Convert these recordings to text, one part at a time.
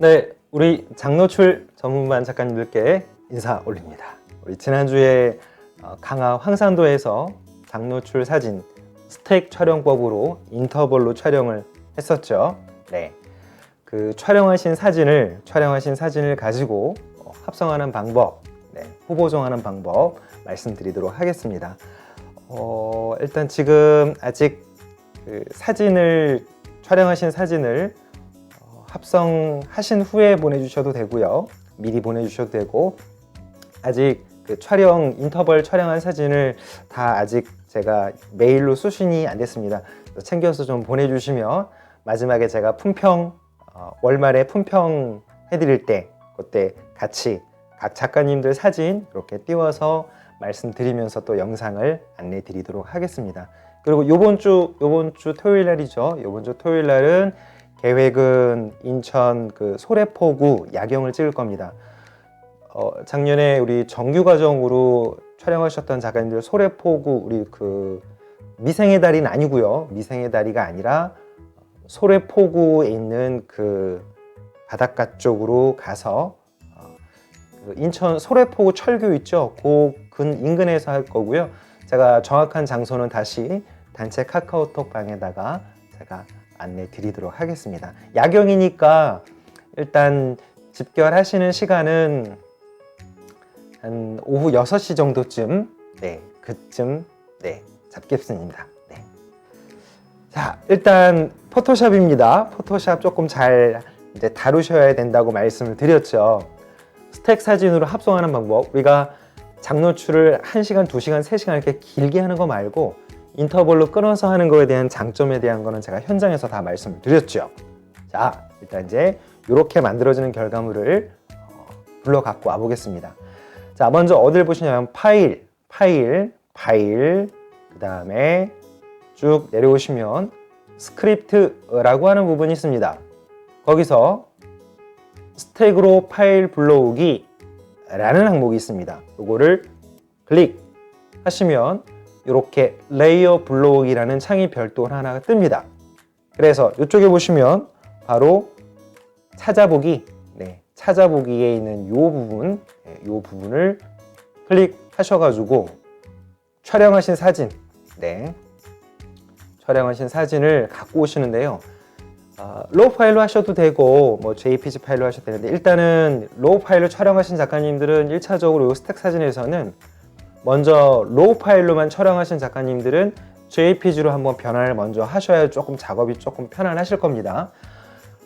네, 우리 장노출 전문반 작가님들께 인사 올립니다. 우리 지난주에 강화 황산도에서 장노출 사진 스택 촬영법으로 인터벌로 촬영을 했었죠. 네, 그 촬영하신 사진을 가지고 합성하는 방법, 후보정하는 방법 말씀드리도록 하겠습니다. 일단 지금 아직 그 촬영하신 사진을 합성하신 후에 보내주셔도 되고요. 미리 보내주셔도 되고, 아직 그 인터벌 촬영한 사진을 다 아직 제가 메일로 수신이 안 됐습니다. 챙겨서 좀 보내주시면 마지막에 제가 월말에 품평 해드릴 때 그때 같이 각 작가님들 사진 이렇게 띄워서 말씀드리면서 또 영상을 안내 드리도록 하겠습니다. 그리고 요번 주 토요일 날이죠. 요번 주 토요일 날은 계획은 인천 그 소래포구 야경을 찍을 겁니다. 작년에 우리 정규 과정으로 촬영하셨던 작가님들 소래포구 우리 그 미생의 다리는 아니고요. 미생의 다리가 아니라 소래포구에 있는 그 바닷가 쪽으로 가서 그 인천 소래포구 철교 있죠. 그 인근에서 할 거고요. 제가 정확한 장소는 다시 단체 카카오톡 방에다가 제가 안내 드리도록 하겠습니다. 야경이니까 일단 집결하시는 시간은 한 오후 6시 정도쯤 그쯤 잡겠습니다. 자, 일단 포토샵입니다. 포토샵 조금 잘 이제 다루셔야 된다고 말씀을 드렸죠. 스택 사진으로 합성하는 방법, 우리가 장노출을 1시간, 2시간, 3시간 이렇게 길게 하는 거 말고 인터벌로 끊어서 하는 거에 대한 장점에 대한 거는 제가 현장에서 다 말씀을 드렸죠. 자, 일단 이제 이렇게 만들어지는 결과물을 불러 갖고 와 보겠습니다. 자, 먼저 어딜 보시냐면 파일, 그 다음에 쭉 내려오시면 스크립트라고 하는 부분이 있습니다. 거기서 스택으로 파일 불러오기 라는 항목이 있습니다. 이거를 클릭하시면 이렇게 레이어 불러오기라는 창이 별도로 하나가 뜹니다. 그래서 이쪽에 보시면 바로 찾아보기에 있는 이 부분을 클릭하셔가지고 촬영하신 사진을 갖고 오시는데요. 로우 파일로 하셔도 되고 JPG 파일로 하셔도 되는데, 일단은 로우 파일로 촬영하신 작가님들은 1차적으로 이 스택 사진에서는 먼저 로우 파일로만 촬영하신 작가님들은 JPG로 한번 변환을 먼저 하셔야 작업이 조금 편안하실 겁니다.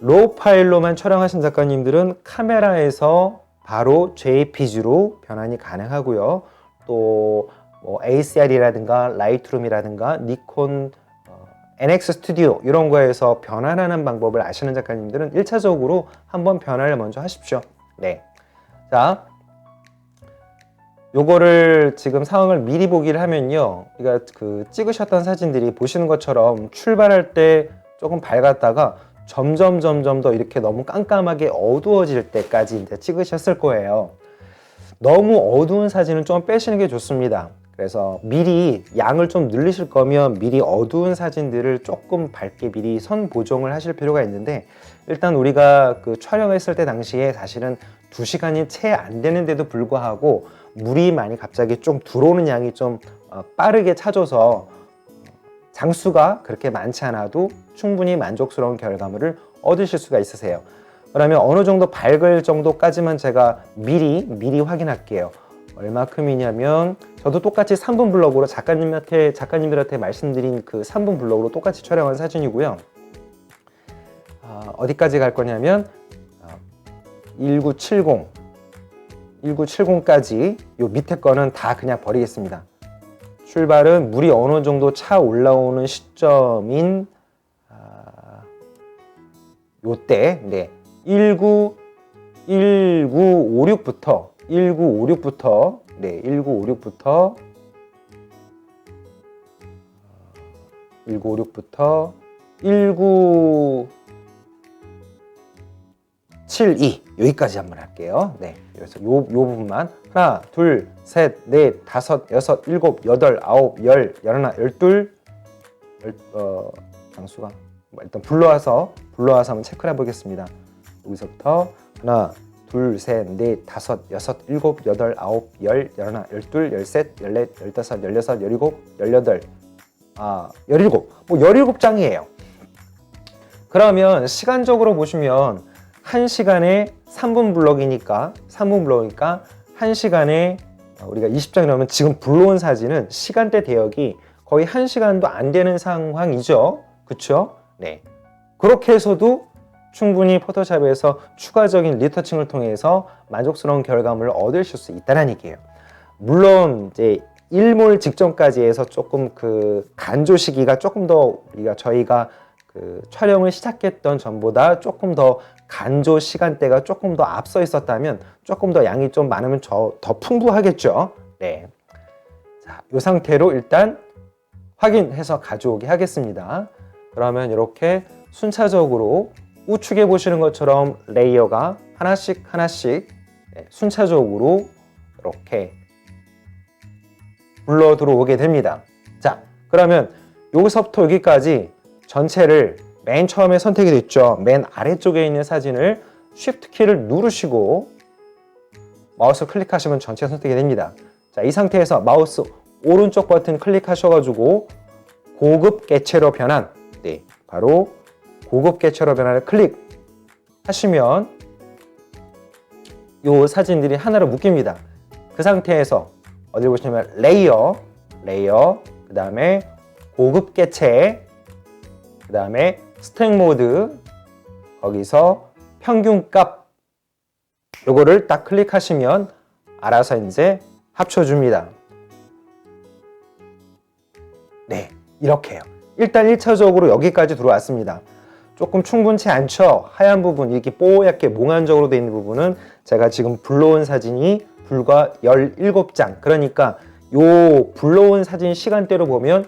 로우 파일로만 촬영하신 작가님들은 카메라에서 바로 JPG로 변환이 가능하고요. 또 ACR이라든가 라이트룸이라든가 니콘 NX 스튜디오 이런 거에서 변환하는 방법을 아시는 작가님들은 1차적으로 한번 변환을 먼저 하십시오. 자, 요거를 지금 상황을 미리 보기를 하면요, 그러니까 그 찍으셨던 사진들이 보시는 것처럼 출발할 때 조금 밝았다가 점점 더 이렇게 너무 깜깜하게 어두워질 때까지 이제 찍으셨을 거예요. 너무 어두운 사진은 좀 빼시는 게 좋습니다. 그래서 미리 양을 좀 늘리실 거면 미리 어두운 사진들을 조금 밝게 미리 선 보정을 하실 필요가 있는데, 일단 우리가 그 촬영했을 때 당시에 사실은 2시간이 채 안 되는데도 불구하고 물이 많이 갑자기 좀 들어오는 양이 좀 빠르게 차줘서 장수가 그렇게 많지 않아도 충분히 만족스러운 결과물을 얻으실 수가 있으세요. 그러면 어느 정도 밝을 정도까지만 제가 미리 확인할게요. 얼마큼이냐면 저도 똑같이 3분 블럭으로 작가님들한테 말씀드린 그 3분 블럭으로 똑같이 촬영한 사진이고요. 어디까지 갈 거냐면 1970까지 요 밑에 거는 다 그냥 버리겠습니다. 출발은 물이 어느 정도 차 올라오는 시점인 요때 1956부터 1956부터 1972 여기까지 한번 할게요. 그래서 요 부분만 하나, 둘, 셋, 넷, 다섯, 여섯, 일곱, 여덟, 아홉, 열, 열하나, 열둘, 장수가 일단 불러와서 한번 체크를 해보겠습니다. 여기서부터 하나, 둘, 셋, 넷, 다섯, 여섯, 일곱, 여덟, 아홉, 열, 열하나, 열둘, 열셋, 열넷, 열다섯, 열여섯, 열일곱, 열여덟, 17. 뭐 17장이에요. 그러면 시간적으로 보시면 1시간에 3분 블럭이니까 1시간에 우리가 20장이 나오면 지금 불러온 사진은 시간대 대역이 거의 1시간도 안 되는 상황이죠. 그쵸? 네. 그렇게 해서도 충분히 포토샵에서 추가적인 리터칭을 통해서 만족스러운 결과물을 얻으실 수 있다는 얘기예요. 물론 이제 일몰 직전까지 해서 조금 그 간조 시기가 조금 더 저희가 그 촬영을 시작했던 전보다 조금 더 간조 시간대가 조금 더 앞서 있었다면 조금 더 양이 좀 많으면 더 풍부하겠죠. 네. 자, 이 상태로 일단 확인해서 가져오게 하겠습니다. 그러면 이렇게 순차적으로 우측에 보시는 것처럼 레이어가 하나씩 순차적으로 이렇게 불러 들어오게 됩니다. 자, 그러면 여기서부터 여기까지 전체를 맨 처음에 선택이 됐죠. 맨 아래쪽에 있는 사진을 Shift 키를 누르시고 마우스 클릭하시면 전체 선택이 됩니다. 자, 이 상태에서 마우스 오른쪽 버튼 클릭하셔가지고 고급 개체로 변환, 네, 바로 고급 개체로 변환을 클릭하시면 이 사진들이 하나로 묶입니다. 그 상태에서 어디 보시면 레이어, 그 다음에 고급 개체, 그 다음에 스택 모드, 거기서 평균값, 요거를 딱 클릭하시면 알아서 이제 합쳐줍니다. 네, 이렇게요. 일단 1차적으로 여기까지 들어왔습니다. 조금 충분치 않죠? 하얀 부분, 이렇게 뽀얗게 몽환적으로 되어 있는 부분은 제가 지금 불러온 사진이 불과 17장. 그러니까 요 불러온 사진 시간대로 보면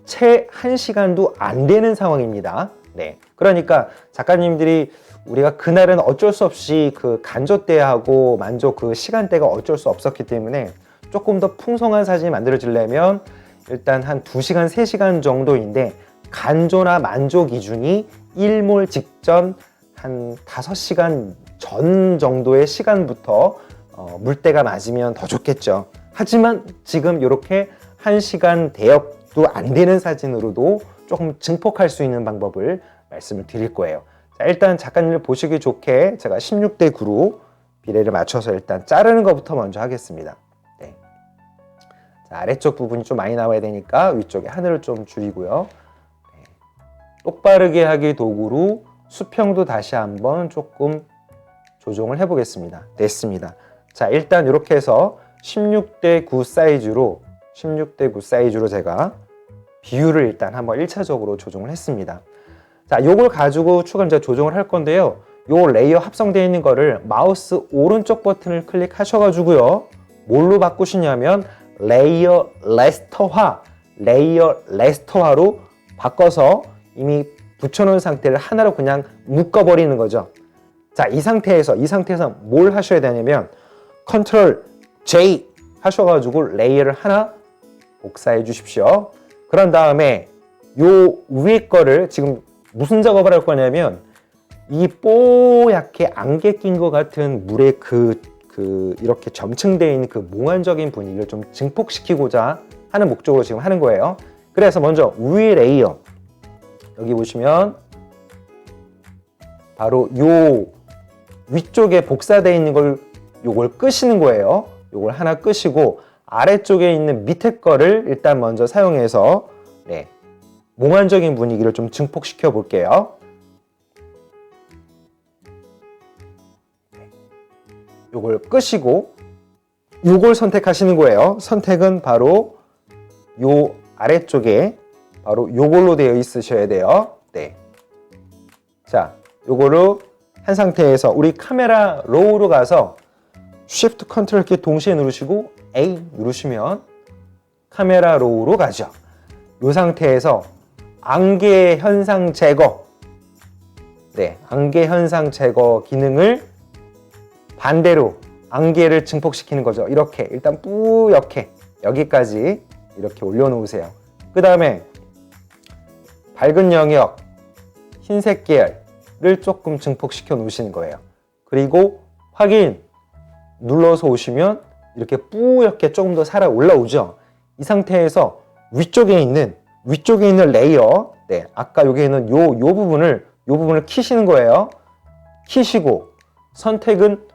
채 1시간도 안 되는 상황입니다. 네. 그러니까 작가님들이 우리가 그날은 어쩔 수 없이 그 간조 때하고 만족 그 시간대가 어쩔 수 없었기 때문에 조금 더 풍성한 사진이 만들어지려면 일단 한 2시간, 3시간 정도인데 간조나 만조 기준이 일몰 직전 한 5시간 전 정도의 시간부터 물때가 맞으면 더 좋겠죠. 하지만 지금 이렇게 1시간 대역도 안 되는 사진으로도 조금 증폭할 수 있는 방법을 말씀을 드릴 거예요. 자, 일단 작가님을 보시기 좋게 제가 16대 9로 비례를 맞춰서 일단 자르는 것부터 먼저 하겠습니다. 네. 자, 아래쪽 부분이 좀 많이 나와야 되니까 위쪽에 하늘을 좀 줄이고요. 네. 똑바르게 하기 도구로 수평도 다시 한번 조금 조정을 해보겠습니다. 됐습니다. 자, 일단 이렇게 해서 16대 9 사이즈로 제가 비율을 일단 한번 1차적으로 조정을 했습니다. 자, 요걸 가지고 추가 이제 조정을 할 건데요. 요 레이어 합성되어 있는 거를 마우스 오른쪽 버튼을 클릭하셔가지고요. 뭘로 바꾸시냐면 레이어 레스터화로 바꿔서 이미 붙여놓은 상태를 하나로 그냥 묶어버리는 거죠. 자, 이 상태에서 뭘 하셔야 되냐면 컨트롤 J 하셔가지고 레이어를 하나 복사해 주십시오. 그런 다음에 요 위에 거를 지금 무슨 작업을 할 거냐면 이 뽀얗게 안개 낀 것 같은 물에 이렇게 점층되어 있는 그 몽환적인 분위기를 좀 증폭시키고자 하는 목적으로 지금 하는 거예요. 그래서 먼저 위에 레이어 여기 보시면 바로 요 위쪽에 복사되어 있는 걸 요걸 끄시는 거예요. 요걸 하나 끄시고 아래쪽에 있는 밑에 거를 일단 먼저 사용해서 네, 몽환적인 분위기를 좀 증폭시켜 볼게요. 요걸 끄시고 요걸 선택하시는 거예요. 선택은 바로 요 아래쪽에 바로 요걸로 되어 있으셔야 돼요. 네. 자, 요거를 한 상태에서 우리 카메라 로우로 가서 Shift Ctrl 키 동시에 누르시고 A 누르시면 카메라 로우로 가죠. 이 상태에서 안개 현상 제거, 네, 안개 현상 제거 기능을 반대로 안개를 증폭시키는 거죠. 이렇게 일단 뿌옇게 여기까지 이렇게 올려놓으세요. 그 다음에 밝은 영역, 흰색 계열 부분들을 조금 증폭시켜 놓으시는 거예요. 그리고 확인 눌러서 오시면 이렇게 뿌옇게 조금 더 살아 올라오죠. 이 상태에서 위쪽에 있는 레이어, 네, 아까 여기 있는 요 부분을 키시는 거예요. 키시고 선택은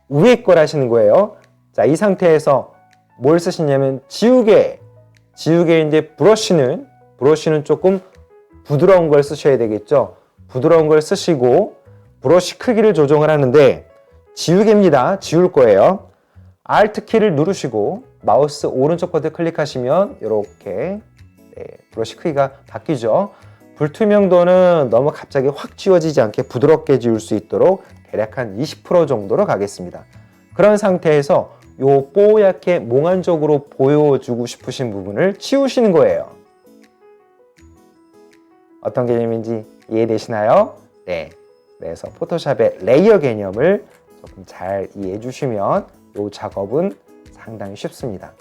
위에 걸 하시는 거예요. 자, 이 상태에서 뭘 쓰시냐면 지우개인데 브러쉬는 조금 부드러운 걸 쓰셔야 되겠죠. 부드러운 걸 쓰시고 브러쉬 크기를 조정을 하는데 지우개입니다. 지울 거예요. Alt 키를 누르시고 마우스 오른쪽 버튼 클릭하시면 이렇게 브러쉬 크기가 바뀌죠. 불투명도는 너무 갑자기 확 지워지지 않게 부드럽게 지울 수 있도록 대략 한 20% 정도로 가겠습니다. 그런 상태에서 요 뽀얗게 몽환적으로 보여주고 싶으신 부분을 치우시는 거예요. 어떤 개념인지 이해되시나요? 네. 그래서 포토샵의 레이어 개념을 조금 잘 이해해 주시면 이 작업은 상당히 쉽습니다.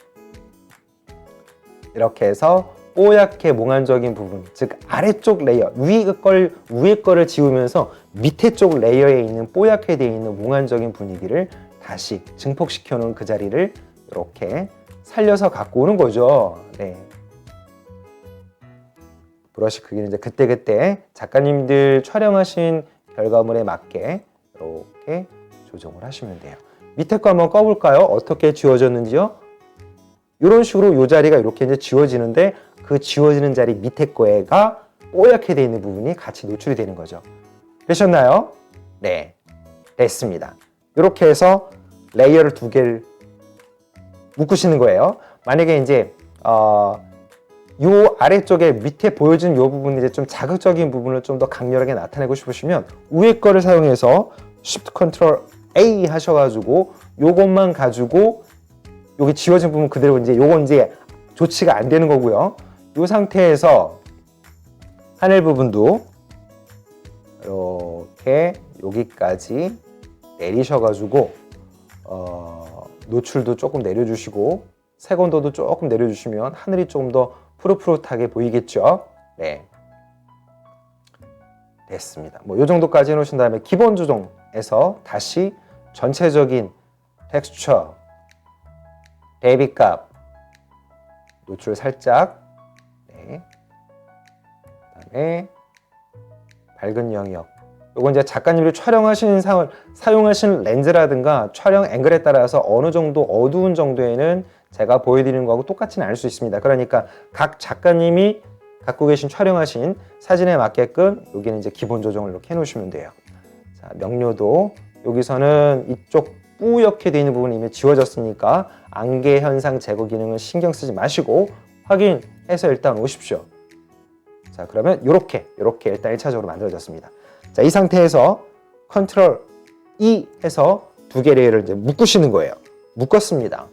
이렇게 해서 뽀얗게 몽환적인 부분, 즉 아래쪽 레이어, 위에 거를 지우면서 밑에 쪽 레이어에 있는 뽀얗게 되어 있는 몽환적인 분위기를 다시 증폭시켜 놓은 그 자리를 이렇게 살려서 갖고 오는 거죠. 네. 브러쉬 크기는 이제 그때그때 작가님들 촬영하신 결과물에 맞게 이렇게 조정을 하시면 돼요. 밑에 거 한번 꺼볼까요? 어떻게 지워졌는지요? 이런 식으로 이 자리가 이렇게 이제 지워지는데 그 지워지는 자리 밑에 거가 뽀얗게 되어 있는 부분이 같이 노출이 되는 거죠. 되셨나요? 네, 됐습니다. 이렇게 해서 레이어를 두 개를 묶으시는 거예요. 만약에 이제 요 아래쪽에 밑에 보여진 요 부분 이제 좀 자극적인 부분을 좀 더 강렬하게 나타내고 싶으시면 위에 거를 사용해서 Shift Ctrl A 하셔가지고 요것만 가지고 여기 지워진 부분 그대로 이제 요건 이제 조치가 안 되는 거고요. 요 상태에서 하늘 부분도 이렇게 여기까지 내리셔가지고 노출도 조금 내려주시고 색온도도 조금 내려주시면 하늘이 조금 더 푸릇푸릇하게 보이겠죠. 네, 됐습니다. 뭐 이 정도까지 해놓으신 다음에 기본 조정에서 다시 전체적인 텍스처, 대비값, 노출 살짝, 네, 그다음에 밝은 영역. 요건 이제 작가님들이 촬영하시는 사용하시는 렌즈라든가 촬영 앵글에 따라서 어느 정도 어두운 정도에는 제가 보여드리는 거하고 똑같지는 않을 수 있습니다. 그러니까 각 작가님이 갖고 계신 촬영하신 사진에 맞게끔 여기는 이제 기본 조정을 이렇게 해놓으시면 돼요. 자, 명료도 여기서는 이쪽 뿌옇게 되어 있는 부분이 이미 지워졌으니까 안개 현상 제거 기능은 신경 쓰지 마시고 확인해서 일단 오십시오. 자, 그러면 이렇게 일단 1차적으로 만들어졌습니다. 자, 이 상태에서 Ctrl E 해서 두 개 레이어를 이제 묶으시는 거예요. 묶었습니다.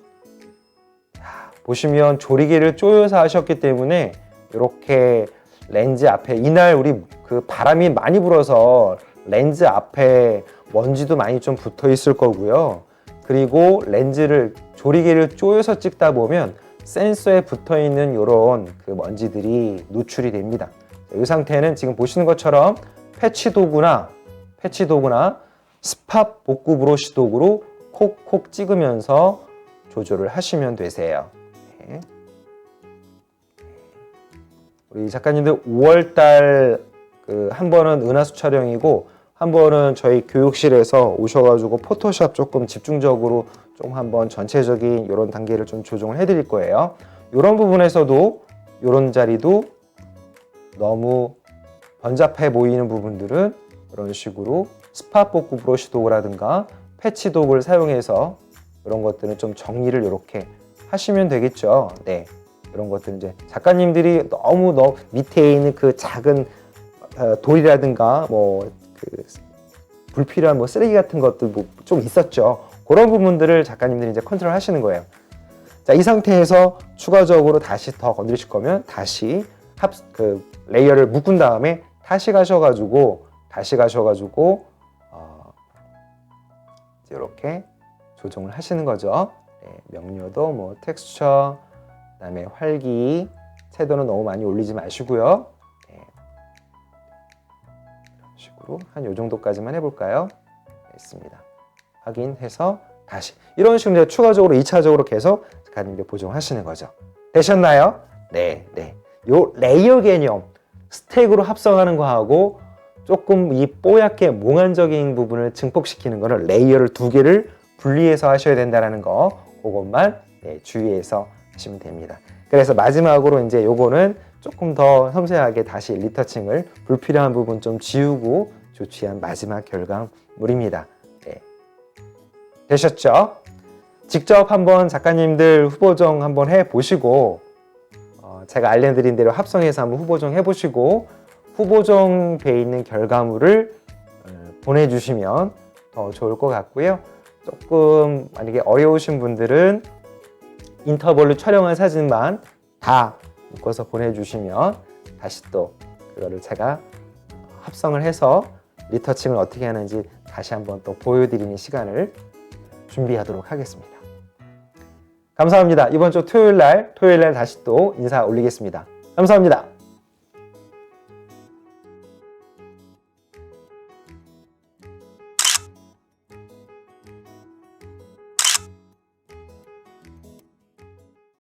자, 보시면 조리개를 조여서 하셨기 때문에 이렇게 렌즈 앞에 이날 우리 그 바람이 많이 불어서 렌즈 앞에 먼지도 많이 좀 붙어 있을 거고요. 그리고 렌즈를 조리개를 조여서 찍다 보면 센서에 붙어 있는 이런 그 먼지들이 노출이 됩니다. 이 상태는 지금 보시는 것처럼 패치 도구나 스팟 복구 브러쉬 도구로 콕콕 찍으면서 조절을 하시면 되세요. 네. 우리 작가님들 5월달 한 번은 은하수 촬영이고 한 번은 저희 교육실에서 오셔가지고 포토샵 조금 집중적으로 좀 한번 전체적인 이런 단계를 좀 조정을 해드릴 거예요. 이런 부분에서도 이런 자리도 너무 번잡해 보이는 부분들은 이런 식으로 스팟 복구 브러쉬 도구라든가 패치 도구를 사용해서 이런 것들은 좀 정리를 이렇게 하시면 되겠죠. 네, 이런 것들은 이제 작가님들이 너무 밑에 있는 그 작은 돌이라든가 뭐 그 불필요한 뭐 쓰레기 같은 것들 뭐 좀 있었죠. 그런 부분들을 작가님들이 이제 컨트롤 하시는 거예요. 자, 이 상태에서 추가적으로 다시 더 건드리실 거면 다시 레이어를 묶은 다음에 다시 가셔가지고 이렇게 조정을 하시는 거죠. 네, 명료도 뭐 텍스처, 그다음에 활기, 채도는 너무 많이 올리지 마시고요. 네, 이런 식으로 정도, 한 요 정도까지만 해볼까요? 있습니다. 확인해서 다시 이런 식으로 추가적으로 2차적으로 계속 작가님들 보정하시는 거죠. 되셨나요? 네, 네. 요 레이어 개념 스택으로 합성하는 거하고 조금 이 뽀얗게 몽환적인 부분을 증폭시키는 거를 레이어를 두 개를 분리해서 하셔야 된다는 거 그것만 네, 주의해서 하시면 됩니다. 그래서 마지막으로 이제 요거는 조금 더 섬세하게 다시 리터칭을 불필요한 부분 좀 지우고 조치한 마지막 결과물입니다. 네. 되셨죠? 직접 한번 작가님들 후보정 한번 해보시고 제가 알려드린 대로 합성해서 한번 후보정 해보시고 후보정돼 있는 결과물을 보내주시면 더 좋을 것 같고요. 조금 만약에 어려우신 분들은 인터벌로 촬영한 사진만 다 묶어서 보내주시면 다시 또 그거를 제가 합성을 해서 리터칭을 어떻게 하는지 다시 한번 또 보여드리는 시간을 준비하도록 하겠습니다. 감사합니다. 이번 주 토요일 날 다시 또 인사 올리겠습니다. 감사합니다.